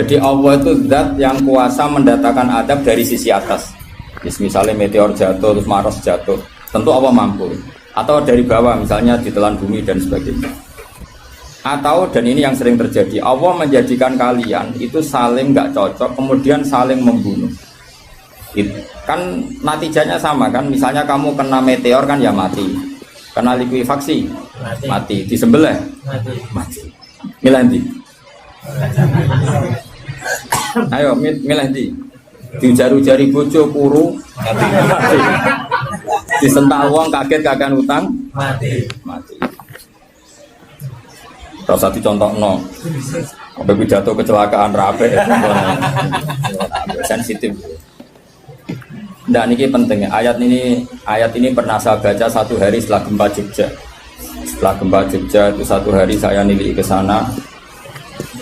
Jadi Allah itu zat yang kuasa mendatangkan adab dari sisi atas. Misalnya meteor jatuh, terus Mars jatuh, tentu Allah mampu. Atau dari bawah, misalnya ditelan bumi dan sebagainya. Atau, dan ini yang sering terjadi, Allah menjadikan kalian itu saling nggak cocok, kemudian saling membunuh. Kan natijanya sama kan, misalnya kamu kena meteor kan ya mati, kena likuifaksi mati, disembelih mati. Milih ndi? Ayo milih ndi? Diujar-ujari bojo kuru mati. Disentak wong kaget kakan utang mati. Rasa dicontohno. Apa pidato kecelakaan rape sensitif. Nah ini penting. Ayat ini pernah saya baca satu hari setelah gempa Jogja. Setelah gempa Jogja itu satu hari saya nilai ke sana.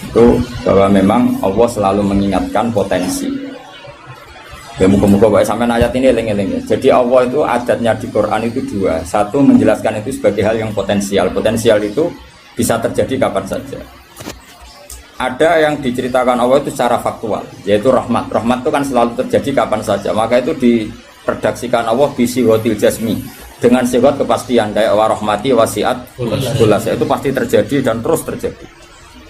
Itu bahwa memang Allah selalu mengingatkan potensi. Ya muka-muka baik sampai ayat ini eling-eling. Jadi Allah itu adatnya di Quran itu dua. Satu menjelaskan itu sebagai hal yang potensial. Potensial itu bisa terjadi kapan saja. Ada yang diceritakan Allah itu secara faktual, yaitu rahmat. Rahmat itu kan selalu terjadi kapan saja. Maka itu diredaksikan Allah bisihotil jasmi, dengan sifat kepastian kayak warahmati wasiat kulasa, itu pasti terjadi dan terus terjadi.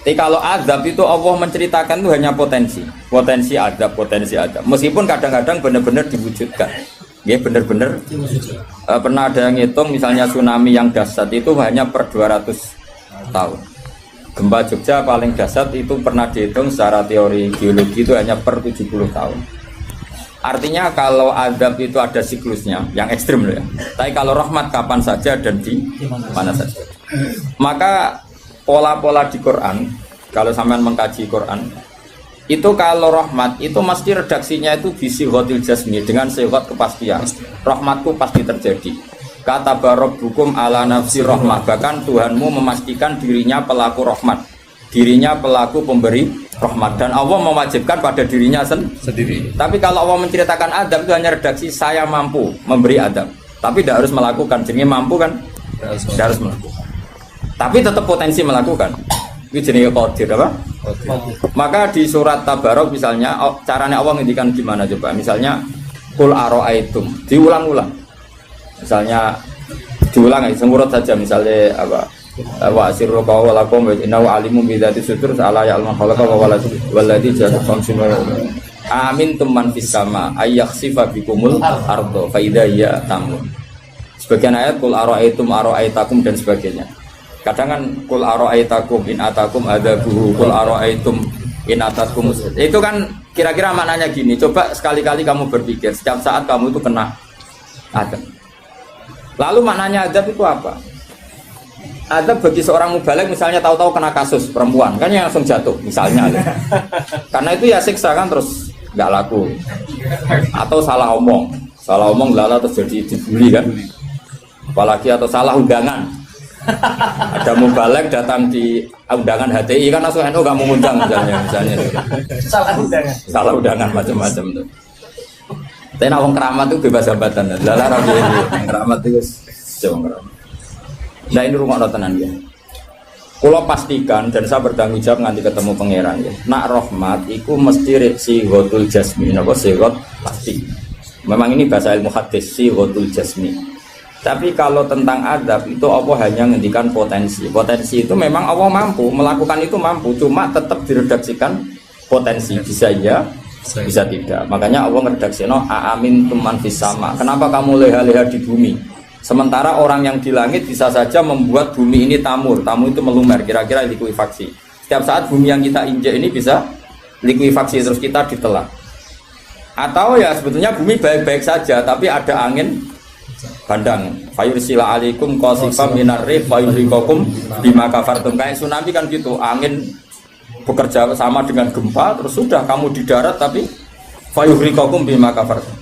Tapi kalau azab itu Allah menceritakan itu hanya potensi azab. Meskipun kadang-kadang benar-benar diwujudkan. Ya benar-benar pernah ada yang ngitung misalnya tsunami yang dahsyat itu hanya per 200 tahun. Gempa Jogja paling dahsyat itu pernah dihitung secara teori geologi itu hanya per 70 tahun. Artinya kalau azab itu ada siklusnya yang ekstrim loh ya. Tapi kalau rahmat kapan saja dan di mana saja. Maka pola-pola di Quran, kalau sampean mengkaji Quran, itu kalau rahmat itu mesti redaksinya itu bisihotil jasmi, dengan sifat kepastian. Rahmatku pasti terjadi. Kata barabbukum ala nafsi rahmah, bahkan Tuhanmu memastikan dirinya pelaku rahmat, dirinya pelaku pemberi rahmat, dan Allah mewajibkan pada dirinya sendiri. Tapi kalau Allah menceritakan adab itu hanya redaksi saya mampu memberi adab, tapi tidak harus melakukan. Jadi mampu kan tidak harus melakukan, tapi tetap potensi melakukan. Itu jenis qadir apa? Maka di surat Tabarok misalnya caranya Allah ngendikan gimana coba? Misalnya qul aro'aitum, diulang-ulang. Misalnya diulang aja, semurut saja misalnya apa? Wa asirru qawlakum wa innahu alimun bi dzati sudur ala ya'lamu khalaqa wa walladzi ja'ala khamsina amintum man fis sama ayakhsifa bikumul ardo fa idza hiya tamun. Sebagian ayat qul aro'aitakum dan sebagainya. Kadang kan qul aro'aitakum in atakum adzabuhu qul aro'aitum in atakum. Itu kan kira-kira maknanya gini, coba sekali-kali kamu berpikir setiap saat kamu itu kena adab. Lalu maknanya adab itu apa? Adab bagi seorang mubaligh misalnya tahu-tahu kena kasus perempuan, kan yang langsung jatuh misalnya. Karena itu ya siksa kan terus nggak laku. Atau salah omong lala terus jadi dibully kan. Apalagi atau salah undangan. Ada mubaligh datang di undangan HTI kan langsung NU nggak mau undang misalnya. Salah undangan macam-macam tuh. Tapi nak keramat itu bebas hambatan. Lala rapi keramat itu jauh keramat. Nah ini rumah tenan ya. Kalau pastikan dan saya bertanggung jawab nanti ketemu pangeran ya. Nak rahmat itu mesti sighatul jasmi. Napa sighat pasti. Memang ini bahasa ilmu hadis sighatul jasmi. Tapi kalau tentang adab itu Allah hanya ngendikan potensi. Potensi itu memang Allah mampu melakukan itu mampu. Cuma tetap diredaksikan potensi bisa ya. Bisa tidak, makanya Allah ngeredaksino aamin tuman fis sama. Kenapa kamu leha-leha di bumi? Sementara orang yang di langit bisa saja membuat bumi ini tamu itu melumer, kira-kira likuifaksi. Setiap saat bumi yang kita injak ini bisa likuifaksi terus kita ditelan. Atau ya sebetulnya bumi baik-baik saja, tapi ada angin bandang. Fayursila alaikum qasifam minar rih fayuhriqakum bima kafartum. Kayak tsunami kan gitu, angin bekerja sama dengan gempa, terus sudah kamu di darat tapi fayuhriqakum bima kafartum.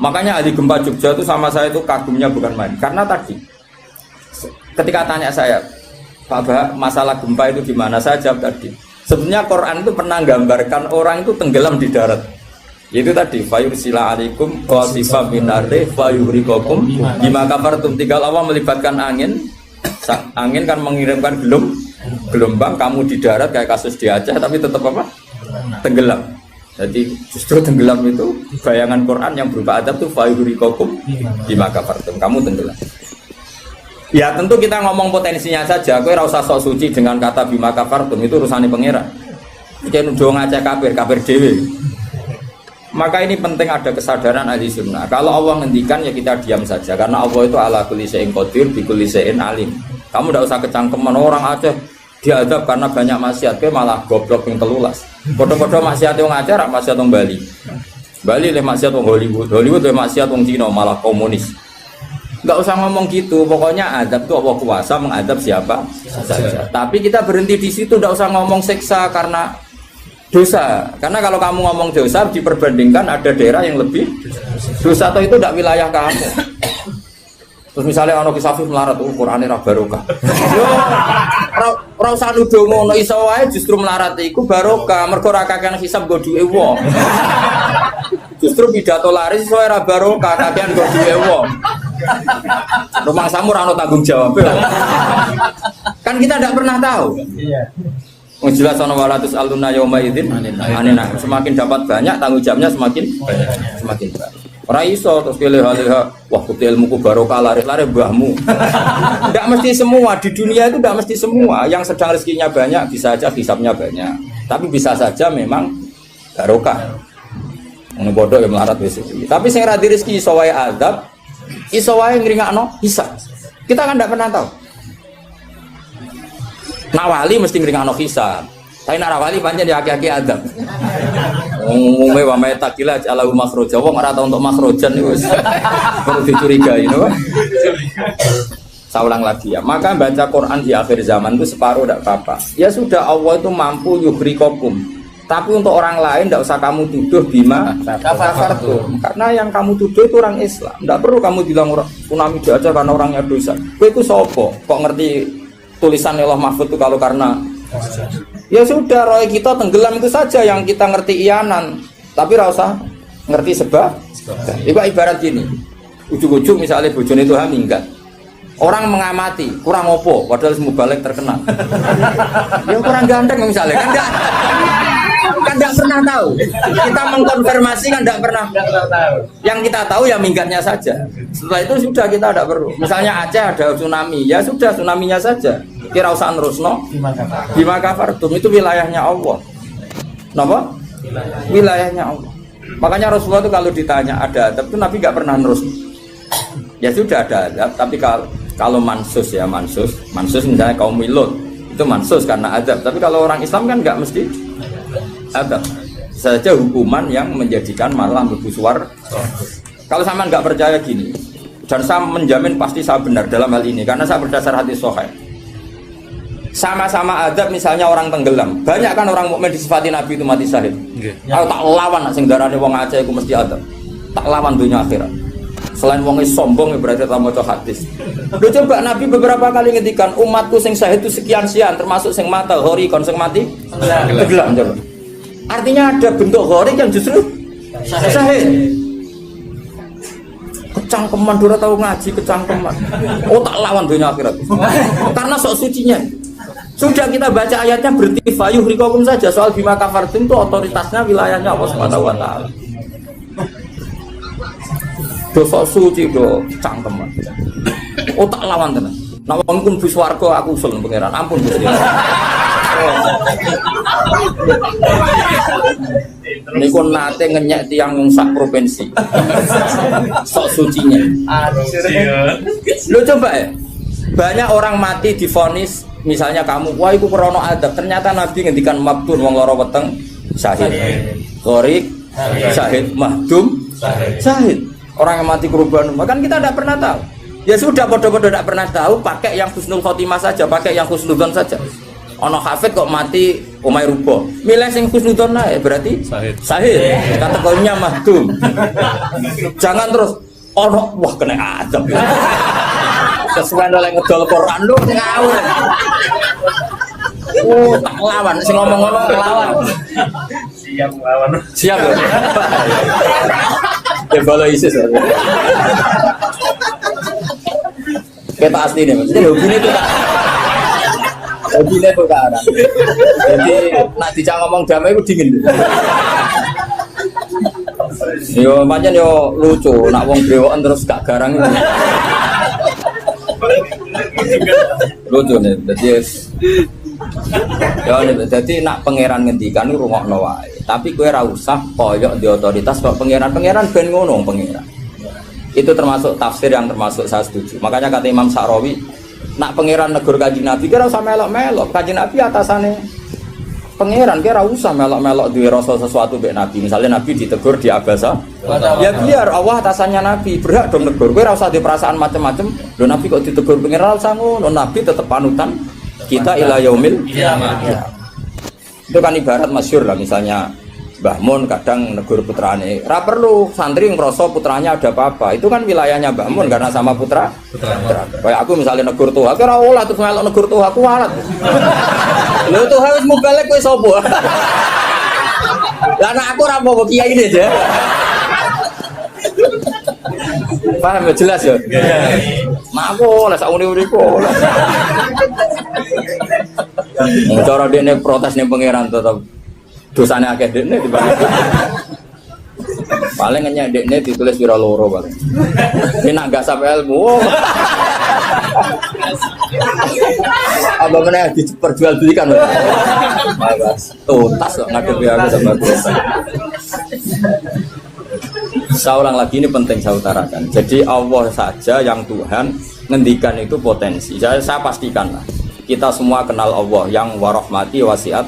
Makanya di gempa Jogja itu sama saya itu kagumnya bukan main, karena tadi ketika tanya saya Pak masalah gempa itu gimana, saya jawab tadi sebenarnya Quran itu pernah gambarkan orang itu tenggelam di darat, itu tadi fayursila alaikum qasifam minarri fayuhriqakum bima kafartum. Tinggal Allah melibatkan angin kan mengirimkan gelombang, kamu di darat kayak kasus di Aceh, tapi tetap apa? Tenggelam. Jadi justru tenggelam itu bayangan Quran yang berupa adab tuh fayurikokum bima kafartum, kamu tenggelam. Ya tentu kita ngomong potensinya saja. Kowe ora usah sok suci dengan kata bima kafartum, itu urusane pangeran. Iki nuduh ngajak kafir dhewe. Maka ini penting ada kesadaran ahli sunnah. Kalau Allah ngendikan ya kita diam saja, karena Allah itu ala kulli syai'in qadir bi kulli syai'in alim. Kamu tidak usah kecangkeman orang Aceh diadab karena banyak maksiat, kowe malah goblok yang telulas. Padha-padha maksiat wong Aceh ra maksiat wong Bali. Bali le maksiat wong Hollywood le maksiat wong Cina malah komunis. Enggak usah ngomong gitu, pokoknya adab itu Allah kuasa mengadab siapa saja. Tapi kita berhenti di situ, enggak usah ngomong siksa karena dosa. Karena kalau kamu ngomong dosa diperbandingkan ada daerah yang lebih dosa atau itu tidak wilayah kamu. Terus misalnya ono kisah melarat Qur'ane ra barokah. Yo ora usah nuduh ngono, iso wae justru melarat iku barokah, mergo ra kakean hisab nggo duwe wong. Justru pidato laris iso ora barokah, kakean nggo duwe wong. Rumah samu ora ono tanggung jawab. Kan kita tidak pernah tahu. Iya. Jelas ono walatus aluna yauma idzin anina. Semakin dapat banyak tanggung jawabnya semakin banyak. Ora iso terus pilih-pilih wah kutil ilmuku barokah lari-lari mbahmu. Enggak mesti semua di dunia itu, enggak mesti semua. Yang sedang rezekinya banyak bisa saja hisabnya banyak. Tapi bisa saja memang barokah. Ngono bodoh ya melarat wis. Tapi sing ra di rezeki iso wae azab, iso wae ngringakno hisab. Kita kan enggak pernah tahu. Nak wali mesti ngringakno hisab. Tapi nak wali pancen ya aki-aki adab. Umume wa may taqila alahu makhraja. Wong ora tau untuk makhrajan niku wis perlu dicurigai, no? Saya ulang lagi ya. Maka baca Quran di akhir zaman itu separuh tidak apa-apa. Ya sudah, Allah itu mampu yuhrikokum. Tapi untuk orang lain tidak usah kamu tuduh bima kafartum. Karena yang kamu tuduh itu orang Islam. Tidak perlu kamu bilang tsunami aja karena orangnya dosa. Kowe itu sopo? Kok ngerti tulisan Allah Mahfud itu kalau karena ya sudah, roy kita tenggelam itu saja yang kita ngerti iyanan, tapi rasa ngerti sebab. Ibarat gini, ujung-ujung misalnya bojone itu minggat, orang mengamati kurang opo, padahal semua balik terkenal. Yang kurang ganteng misalnya, kan enggak pernah tahu. Kita mengkonfirmasi kan enggak pernah tahu. Yang kita tahu ya minggatnya saja. Setelah itu sudah kita tidak perlu. Misalnya Aceh ada tsunami, ya sudah tsunaminya saja. Kira usah nerusno bima kafartum, itu wilayahnya Allah. Napa? Wilayahnya Allah. Makanya Rasulullah itu kalau ditanya ada adab itu Nabi nggak pernah nerus. Ya sudah ada adab, tapi kalau mansus ya mansus misalnya kaum Milot itu mansus karena adab. Tapi kalau orang Islam kan nggak mesti adab. Saja hukuman yang menjadikan malah mlebu swarga. Kalau sama nggak percaya gini, dan saya menjamin pasti saya benar dalam hal ini karena saya berdasar hadis sahih. Sama-sama adab, misalnya orang tenggelam, banyak kan orang mukmin disifati Nabi itu mati syahid. Aku tak lawan, sing darane wong Aceh aku mesti adab. Tak lawan dunia akhirat. Selain wong sombong berarti tak maca hadis. Lu coba Nabi beberapa kali ngendikan umatku sing syahid itu sekian-sekian, termasuk sing mata hori kon sing mati tenggelam coba. Artinya ada bentuk hori yang justru syahid. Kecangkeman dora tahu ngaji kecangkeman. Oh tak lawan dunia akhirat. Karena sok sucinya. Sudah kita baca ayatnya berarti fayuh rikokum saja. Soal bima kafartum itu otoritasnya wilayahnya Allah Subhanahu wa taala. Dosa suci do cangkeman. Oh tak lawan tenan. Nek wong pun bis warga aku usul pangeran. Ampun Gusti. Niku nate ngenyek tiang wong sak provinsi. Sok sucinya. Lu coba ya. Banyak orang mati divonis, misalnya kamu, wah itu krono adab. Ternyata Nabi ngendikan mabdun wong loro weteng syahid. Qorik syahid, mahdum syahid. Orang yang mati korban, kan kita tidak pernah tahu. Ya sudah, bodoh-bodoh tidak pernah tahu, pakai yang husnul khotimah saja, pakai yang husnudzon saja. Ono hafid kok mati umay rubo. Milih sing husnudzon ae berarti syahid. Kategorinya mahdum. Jangan terus ono wah kena adab. Sesuai oleh ngedol Quran lu ngawur. Oh, tak lawan sing ngomong-ngomong lawan. Siap lawan. Siap ya. Evaluasi sih. Kita asli nih, maksudnya hobi itu tak. Jadi ini perkara. Jadi nak dijak ngomong damai itu dingin. Yo pancen yo lucu, nak wong brewokan terus gak garang itu. Lucu nih, jadi nak pangeran ngendikan itu rungokno wae. Tapi kowe ora usah koyok di otoritas kok pangeran ben ngono pangeran. Itu termasuk tafsir yang termasuk saya setuju. Makanya kata Imam Sa'rawi, nak pangeran negur Kanjeng Nabi kira usah melok-melok. Kanjeng Nabi atasane pangeran kira usah melok-melok duwe rasa sesuatu mbek Nabi. Misalnya Nabi ditegur di Abasa, ya biar Allah atasannya Nabi, berhak dong negur. Kowe ora usah di perasaan macam-macam. Lho Nabi kok ditegur pangeran usah ngono. Nabi tetep panutan kita ila yaumil kiamah. Itu kan ibarat masyhur lah, misalnya Mbah Mun kadang negur putrane, ra perlu santri ngerasa putranya ada apa-apa. Itu kan wilayahnya Mbah Mun karena sama putra. Kayak aku misalnya negur tuh, aku ora olah terus melok negur tuh aku walat. Lho tuh wis mubalek kowe sapa? Lah nek aku ora apa kiai ini aja. Paham ya jelas ya? Mak aku lah sak uri-uriku. Cara dene protes ning pangeran tetep dosane akeh dekne dibanding. Paling ngenyek dekne ditulis pira loro paling. Ini nak gak sampai ilmu. Apa meneh diperjualbelikan. Mas, tuntas kok ngadepi aku sama dosa. Saya ulang lagi, ini penting saya utarakan. Jadi Allah saja yang Tuhan ngendikan itu potensi. Saya pastikan lah. Kita semua kenal Allah yang warahmati wasiat.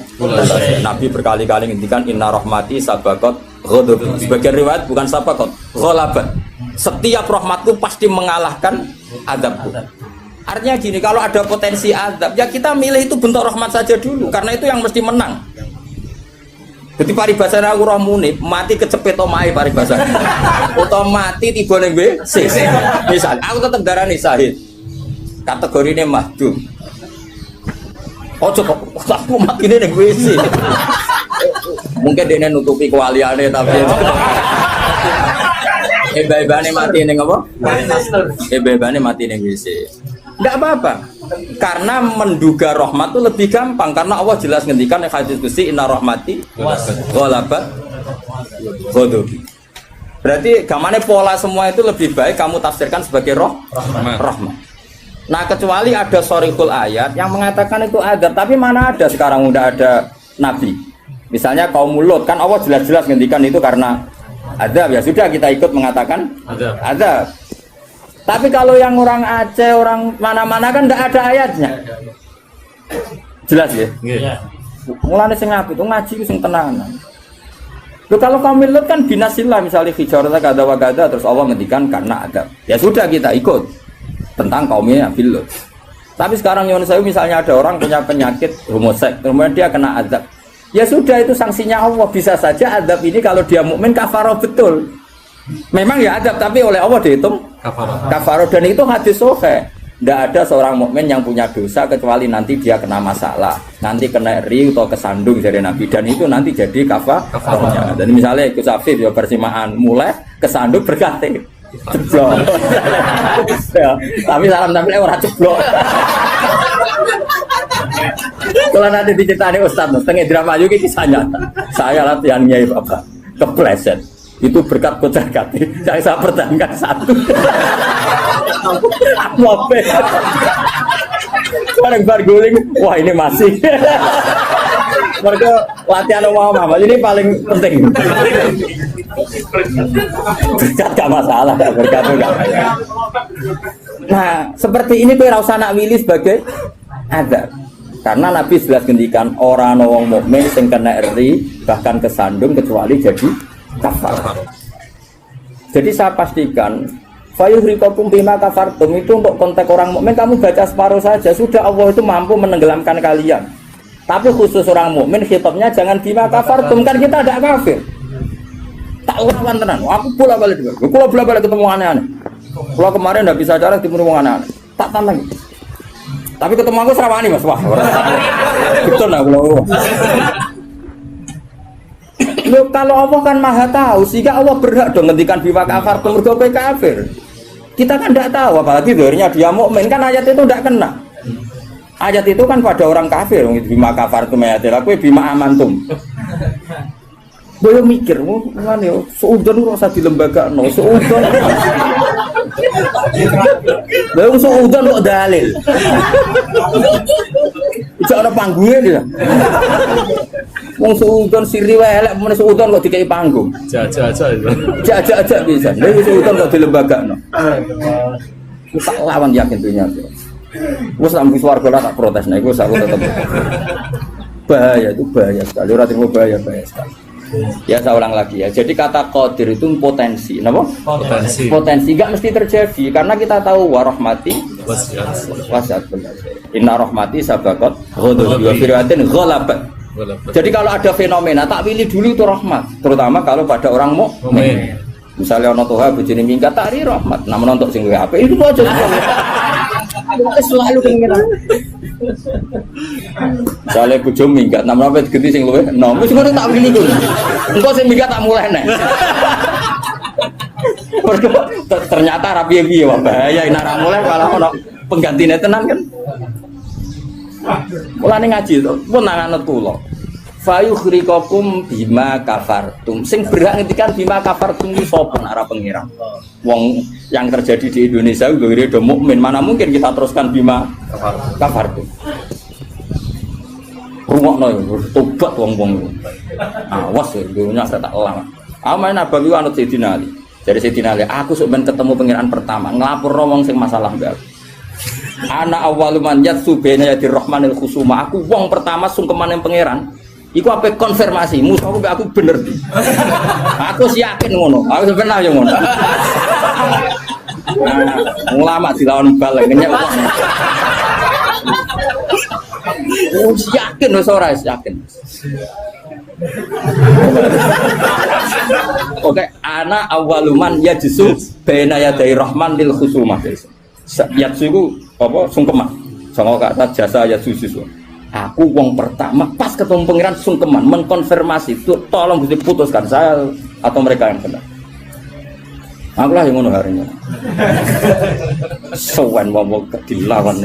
Nabi berkali-kali ngendikan inna rahmati sabaqat ghadab. Sebagian riwayat bukan sabaqat, ghalabat. Setiap rahmatku pasti mengalahkan azabku. Artinya gini, kalau ada potensi azab, ya kita milih itu bentuk rahmat saja dulu, karena itu yang mesti menang. Jadi paribasane aku roh munib, mati kecepet omahe paribasane. Utawa mati tiba ning WC. Misal aku tetep darani syahid. Kategorine mahdum. Ojo kok aku makine ning WC. Mungkin dia nutupi kewaliane tapi eba-ebane mati ning apa? Eba-ebane mati ning WC. Enggak apa-apa. Karena menduga rahmat itu lebih gampang karena Allah jelas ngendikan yang hadis qudsi inna rahmati ghalabat ghadabi. Berarti gamane pola semua itu lebih baik kamu tafsirkan sebagai rahmat. Nah kecuali ada sorikul ayat yang mengatakan itu azab, tapi mana ada sekarang udah ada nabi. Misalnya kaum Lut kan Allah jelas-jelas ngendikan itu karena azab, ya sudah kita ikut mengatakan azab. Tapi kalau yang orang Aceh, orang mana-mana kan tidak ada ayatnya. Jelas ya? Iya. Mulane sing apik itu ngaji ku sing tenanan. Loh kalau kaum Lut kan binasillah misalnya hijarata kada wa kada terus Allah ngendikan karena azab. Ya sudah kita ikut tentang kaumnya Nabi Lut. Tapi sekarang Yon Sewu misalnya ada orang punya penyakit homoseks, kemudian dia kena azab. Ya sudah itu sanksinya Allah. Bisa saja azab ini kalau dia mukmin kafarah betul. Memang ya azab tapi oleh Allah dihitung kafarah dan itu hadis sahih. Tidak ada seorang mukmin yang punya dosa kecuali nanti dia kena masalah, nanti kena ri atau kesandung dari Nabi dan itu nanti jadi kafarahnya. Dan misalnya ikut safir ya persimaan mulai kesandung berganti ceblok. Ya, tapi salam tampil orang ceblok. Kalau nanti diceritani Ustadz, setengah drama juga kisah nyata. Saya latihan Nyai Bapak kepleset. Itu berkat kocar kati. Saya pertahankan satu. Aku apa? Bareng guling. Wah ini masih. Mereka latihan omah ini paling penting. Berkat gak masalah, berkat gak masalah. Nah, seperti ini kowe ora usah nak wilih sebagai azab. Karena Nabi jelas ngendikan orang wong mukmin sing kena eri bahkan kesandung kecuali jadi kafar. Jadi saya pastikan fayuhrikakum bima kafartum itu untuk konteks orang mukmin kamu baca separuh saja sudah Allah itu mampu menenggelamkan kalian. Tapi khusus orang mukmin khitabnya jangan bima kafartum kan kita tidak kafir. Tak urapan tenan. Aku bolak-balik juga. Kalau bolak-balik ketemu aneh-aneh. Kalau kemarin tidak bisa cara ketemu aneh-aneh. Tak tantang. Tapi ketemu aku serawani Mas. Wah. Betul nah kalau. Loh, kalau Allah kan maha tahu sehingga Allah berhak dong ngendikan bima kafartum mergo kowe kafir. Kita kan tidak tahu apalagi doanya dia mukmin kan ayat itu tidak kena. Ayat itu kan pada orang kafir, bima kafartum ayatil, aku bima amantum. Boleh mikir, mana ya? Seudon kok usah di lembaga, no seudon. Belum seudon kok dalil. Itu ada panggungnya dia. Wong seudon siri welek, mana seudon kok dikai panggung. Jajak bisa. Lalu seudon kok di lembaga, no. Kita lawan yakin punya. Gue sampai suarga lah tak protes, nah gue aku tetap bahaya itu bahaya sekali. Orang terima bahaya sekali. Ya saya ulang lagi ya. Jadi kata qadir itu potensi, kenapa? Potensi nggak mesti terjadi karena kita tahu warahmati wasiat. Inna rahmati sabaqat ghadabi wa firwatin ghalabat. Jadi kalau ada fenomena tak pilih dulu itu rahmat, terutama kalau pada orang mukmin. Misalnya ono toha bojone minggat tari rahmat, namun untuk sing apa itu aja. Selalu pengiran. Misalnya bojo minggat, namun apa diganti sing luwih enom. Wis ngono tak pilih iku. Engko sing minggat tak mulai nek. Ternyata ra piye-piye wae bahaya nek ra mulai malah ono penggantine tenan kan. Mulane ngaji to, pun nang anut kula. Fayukhrikakum bima kafartum. Sing berhak ngendikan bima kafartum iki sapa nek ora pengira. Wong yang terjadi di Indonesia gere do mukmin, mana mungkin kita teruskan bima kafartum. Rungokno yo tobat wong-wong. Awas yo dunya tak lama. Aman Nabi anut Sayyidina Ali. Dari Sayyidina Ali, aku sok ben ketemu pangeran pertama, nglapurno wong sing masalah mbak. Ana awwaluman yatsu baina yadir rahmanil khusuma. Aku wong pertama sungkeman yang pangeran. Iku apa konfirmasi, musuh aku bener di. Aku yakin ngono, aku sebenarnya yang ngono. Ulama dilawan balik, ngenyek. Yakin wis ora yakin. Oke, ana awaluman yajsu baina yaday rahman lil khusumah. Yajsu iku apa sungkeman. Sama kata jasa yajsu sisu. Aku wong pertama pas ketemu pangeran sungkeman mengkonfirmasi itu tolong Gusti putuskan saya atau mereka yang benar. Aku lah yang ngono harinya. Sowan wong dilawan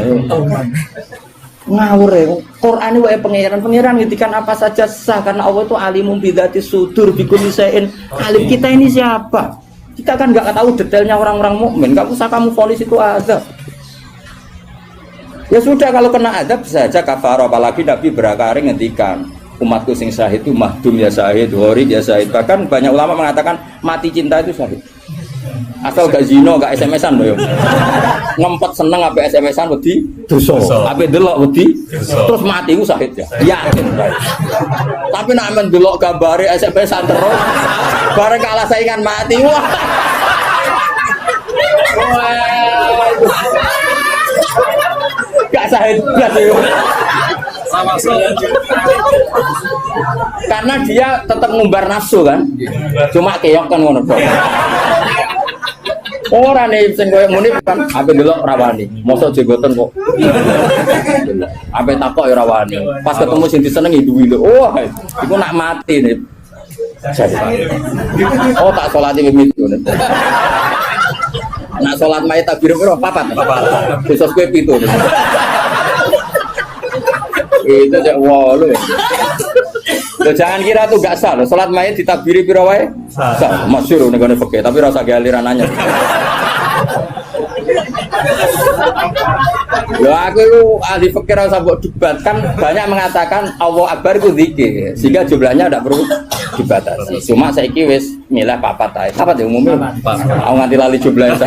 ngawur ya. Quran ini wae pangeran ngitikan apa saja sah karena Allah itu alimum bidzati sudur bikulli syai'in. Alim kita ini siapa? Kita kan enggak tahu detailnya orang-orang mukmin. Enggak usah kamu vonis itu azab. Ya sudah kalau kena azab saja kafar, apalagi Nabi berakari ngendikan umatku sing syahid itu mahdum ya syahid, horid ya syahid. Bahkan banyak ulama mengatakan mati cinta itu syahid. Asal gak zino, gak SMS-an loh. Ngempet seneng apa SMS-an wedi dosa. Apa delok wedi terus mati ku syahid ya. Yakin. Tapi nek men delok gambare SMS-an terus bareng kalah saingan mati. Wah. Gak syahid blas yo. Karena dia tetap ngumbar nafsu kan. Cuma keok kan ngono kok. Ora nih sing koyo muni kan ape delok rawani. Mosok jenggoten kok. Ape takok ya rawani. Pas ketemu sing disenengi duwi lho. Oh, iku nak mati nih. Oh, tak salate mimiti. Nak salat mayit takbir piro? Papat. Besok kowe 7. Itu cek walu. Loh, jangan kira tuh gak sah loh. Salat mayit ditakbiri piro wae? Sah. Masyhur ning gone fikih, tapi rasa galiran nanya. Loh aku itu ahli fikih rasa mbok debat kan banyak mengatakan Allah Akbar itu zikir sehingga jumlahnya tidak perlu dibatasi. Cuma saiki wis milih papat ae. Papat ya umumnya. Aku nganti lali jumlahnya.